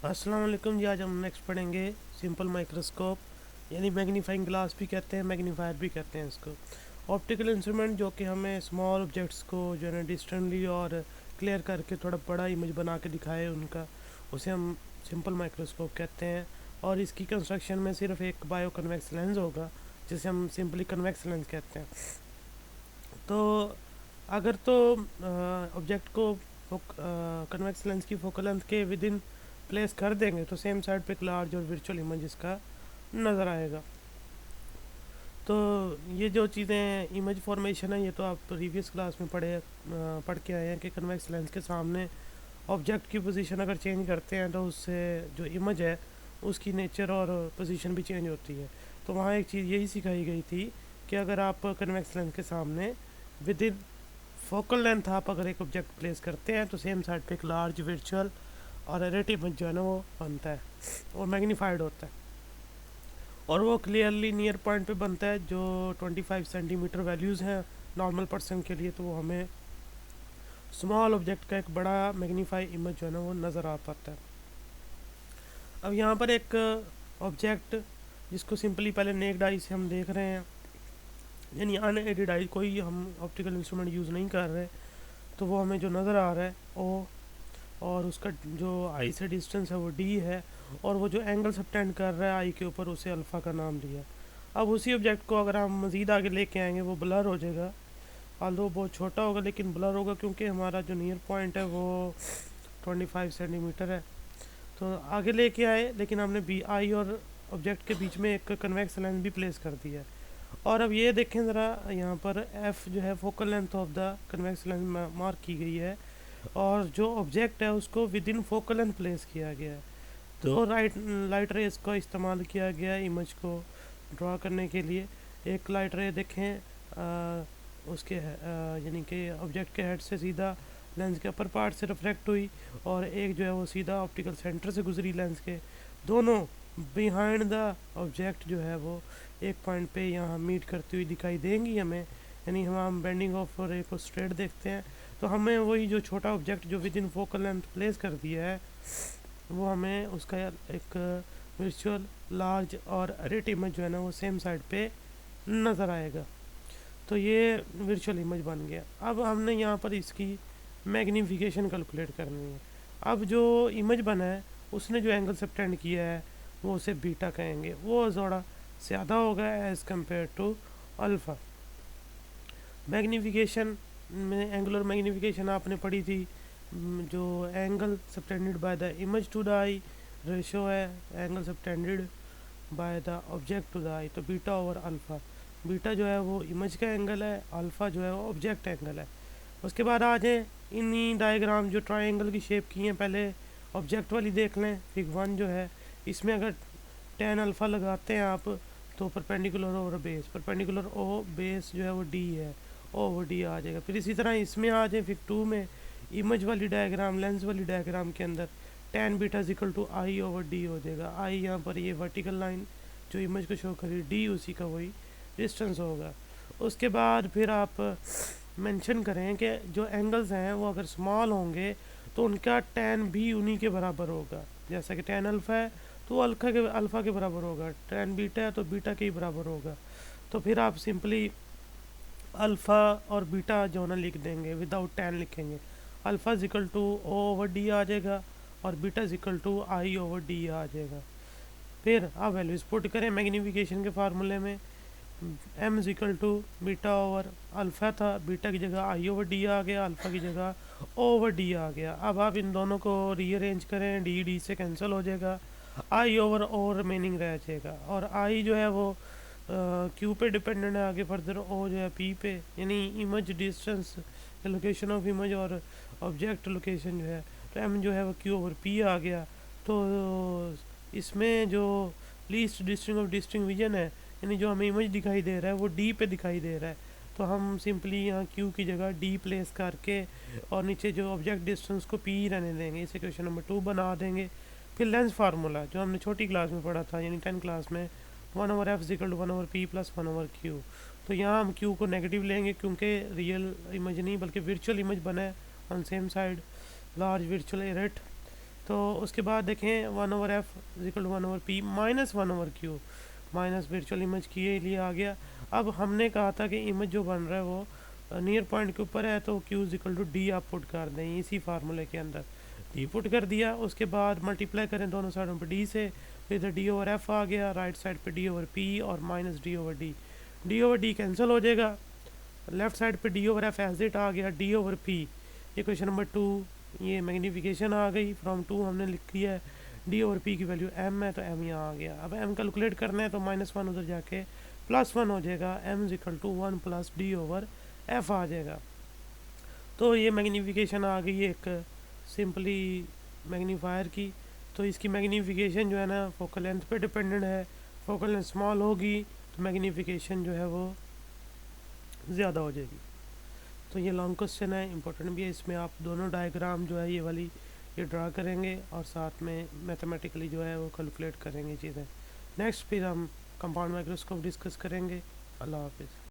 अस्सलाम वालेकुम जी। आज हम नेक्स्ट पढ़ेंगे सिंपल माइक्रोस्कोप यानी मैग्नीफाइंग ग्लास भी कहते हैं, मैग्नीफायर भी कहते हैं इसको। ऑप्टिकल इंस्ट्रूमेंट जो कि हमें स्मॉल ऑब्जेक्ट्स को जो है ना डिस्टेंटली और क्लियर करके थोड़ा बड़ा इमेज बना के दिखाए उनका, उसे हम सिंपल माइक्रोस्कोप कहते हैं। और इसकी कंस्ट्रक्शन में सिर्फ एक बायो कन्वेक्स लेंस होगा जिसे हम सिंपली कन्वेक्स लेंस कहते हैं। तो अगर तो ऑब्जेक्ट को कन्वेक्स लेंस की फोकल लेंथ के विद इन प्लेस कर देंगे तो सेम साइड पे एक लार्ज और वर्चुअल इमेज इसका नज़र आएगा। तो ये जो चीज़ें इमेज फॉर्मेशन है, ये तो आप प्रीवियस क्लास में पढ़ के आए हैं कि कन्वेक्स लेंस के सामने ऑब्जेक्ट की पोजीशन अगर चेंज करते हैं तो उससे जो इमेज है उसकी नेचर और पोजीशन भी चेंज होती है। तो वहाँ एक चीज़ यही सिखाई गई थी कि अगर आप कन्वेक्स लेंस के सामने विद इन फोकल लेंथ आप अगर एक ऑब्जेक्ट प्लेस करते हैं तो सेम साइड पे एक लार्ज वर्चुअल और रेट इमेज जो है ना वो बनता है और मैग्नीफाइड होता है। और वो क्लियरली नियर पॉइंट पे बनता है जो 25 सेंटीमीटर वैल्यूज़ हैं नॉर्मल पर्सन के लिए, तो वो हमें स्मॉल ऑब्जेक्ट का एक बड़ा मैग्नीफाई इमेज जो है ना वो नज़र आ पाता है। अब यहाँ पर एक ऑब्जेक्ट जिसको सिंपली पहले नेक्ड आई से हम देख रहे हैं, यानी अनएडेड आई, कोई हम ऑप्टिकल इंस्ट्रूमेंट यूज़ नहीं कर रहे, तो वो हमें जो नज़र आ रहा है ओ, और उसका जो आई से डिस्टेंस है वो डी है, और वो जो एंगल सबटेंड कर रहा है आई के ऊपर उसे अल्फ़ा का नाम दिया। अब उसी ऑब्जेक्ट को अगर हम मज़ीद आगे लेके आएंगे वो ब्लर हो जाएगा, आल्दो बहुत छोटा होगा लेकिन ब्लर होगा क्योंकि हमारा जो नियर पॉइंट है वो 25 सेंटीमीटर है। तो आगे लेके आए लेकिन हमने बी आई और ऑब्जेक्ट के बीच में एक कन्वेक्स लेंस भी प्लेस कर दिया है। और अब ये देखें ज़रा, यहाँ पर एफ जो है focal length of the convex lens mark की गई है, और जो ऑब्जेक्ट है उसको with in focal length place किया गया है। तो लाइट रेस का इस्तेमाल किया गया है इमेज को ड्रा करने के लिए। एक लाइट रे देखें उसके यानी कि ऑब्जेक्ट के हेड से सीधा लेंस के अपर पार्ट से रिफ्लेक्ट हुई, और एक जो है वो सीधा ऑप्टिकल सेंटर से गुजरी लेंस के। दोनों बिहाइंड द ऑब्जेक्ट जो है वो एक पॉइंट पे यहाँ मीट करती हुई दिखाई देंगी हमें, यानी हम बेंडिंग ऑफ रे को स्ट्रेट देखते हैं तो हमें वही जो छोटा ऑब्जेक्ट जो with in focal length place कर दिया है वो हमें उसका एक वर्चुअल लार्ज और रेट इमेज जो है ना वो सेम साइड पे नज़र आएगा। तो ये वर्चुअल इमेज बन गया। अब हमने यहाँ पर इसकी मैग्नीफिकेशन कैलकुलेट करनी है। अब जो इमेज बना है उसने जो एंगल सबटेंड किया है वो उसे बीटा कहेंगे, वो थोड़ा ज़्यादा होगा as compare to alpha. Magnification में एंगुलर मैग्नीफिकेशन आपने पढ़ी थी, जो angle subtended by the image to the eye ratio है angle subtended by the object to the eye, तो बीटा ओवर अल्फ़ा। बीटा जो है वो इमेज का एंगल है, अल्फ़ा जो है वो ऑब्जेक्ट एंगल है। उसके बाद आ जाए इन्हीं डायग्राम जो ट्रायंगल की शेप की हैं, पहले ऑब्जेक्ट वाली देख लें। फिग 1 जो है इसमें अगर tan अल्फ़ा लगाते हैं आप तो परपेंडिकुलर ओवर बेस, परपेंडिकुलर ओ बेस जो है वो डी है, ओ ओवर डी आ जाएगा। फिर इसी तरह इसमें आ जाए फिग 2 में इमेज वाली डायग्राम, लेंस वाली डायग्राम के अंदर tan beta equal to I over D हो जाएगा। आई यहाँ पर ये वर्टिकल लाइन जो इमेज को शो करी, डी उसी का वही डिस्टेंस होगा। उसके बाद फिर आप मेंशन करें कि जो एंगल्स हैं वो अगर स्मॉल होंगे तो उनका tan भी उन्हीं के बराबर होगा। जैसा कि tan अल्फ़ा है तो अल्फ़ा के बराबर होगा, tan बीटा है तो बीटा के ही बराबर होगा। तो फिर आप सिंपली अल्फ़ा और बीटा जो ना लिख देंगे, विदाउट tan लिखेंगे। Alpha equal to O over D आ जाएगा और beta equal to I over D आ जाएगा। फिर आप वैल्यूज पुट करें मैग्नीफिकेशन के फार्मूले में, M equal to beta over alpha था, बीटा की जगह आई ओवर डी आ गया, अल्फ़ा की जगह ओ ओवर डी आ गया। अब आप इन दोनों को रीअरेंज करें, डी डी से कैंसिल हो जाएगा, आई ओवर ओ रिमेनिंग रह जाएगा, और आई जो है वो क्यू पे डिपेंडेंट है आगे फर्दर, ओ जो है पी पे, यानी image distance location of image और ऑब्जेक्ट लोकेशन जो है, तो एम जो है वो क्यू ओवर पी आ गया। तो इसमें जो least distance of distinct vision है, यानी जो हमें इमेज दिखाई दे रहा है वो डी पे दिखाई दे रहा है, तो हम सिंपली यहाँ क्यू की जगह डी प्लेस करके और नीचे जो ऑब्जेक्ट डिस्टेंस को पी रहने देंगे, इसे क्वेश्चन नंबर 2 बना देंगे। फिर लेंस फार्मूला जो हमने छोटी क्लास में पढ़ा था यानी 10 क्लास में, 1 over F equal to 1 over P plus 1 over Q. तो यहाँ हम क्यू को नेगेटिव लेंगे क्योंकि रियल इमेज नहीं बल्कि वर्चुअल इमेज बना है on same side, large virtual erect तो उसके बाद देखें 1/f equal to 1/p minus 1/q, minus virtual image की ये लिए आ गया। अब हमने कहा था कि इमेज जो बन रहा है वो नियर पॉइंट के ऊपर है, तो q इक्वल टू डी आप पुट कर दें इसी फार्मूले के अंदर। डी पुट कर दिया, उसके बाद मल्टीप्लाई करें दोनों साइडों पर डी से, तो इधर d/f आ गया, राइट साइड पे d/p और माइनस d/d। d/d कैंसिल हो जाएगा, लेफ्ट साइड पे d/f एज इट आ गया, d/p। इक्वेशन नंबर 2 ये मैग्नीफिकेशन आ गई, फ्रॉम 2 हमने लिखी है, d/p की वैल्यू m है तो m यहाँ आ गया। अब m कैलकुलेट करना है तो -1 उधर जाके +1 हो जाएगा, m equal to 1 plus d/f आ जाएगा। तो ये मैग्नीफिकेशन आ गई एक सिंपली मैग्नीफायर की। तो इसकी मैग्नीफिकेशन जो है ना फोकल लेंथ पे डिपेंडेंट है, फोकल लेंथ स्मॉल होगी तो मैग्नीफिकेशन जो है वो ज़्यादा हो जाएगी। तो ये लॉन्ग क्वेश्चन है, इंपॉर्टेंट भी है। इसमें आप दोनों डायग्राम जो है ये वाली ये ड्रा करेंगे और साथ में मैथमेटिकली जो है वो कैलकुलेट करेंगे चीज़ें। नेक्स्ट फिर हम कंपाउंड माइक्रोस्कोप डिस्कस करेंगे। अल्लाह हाफिज़।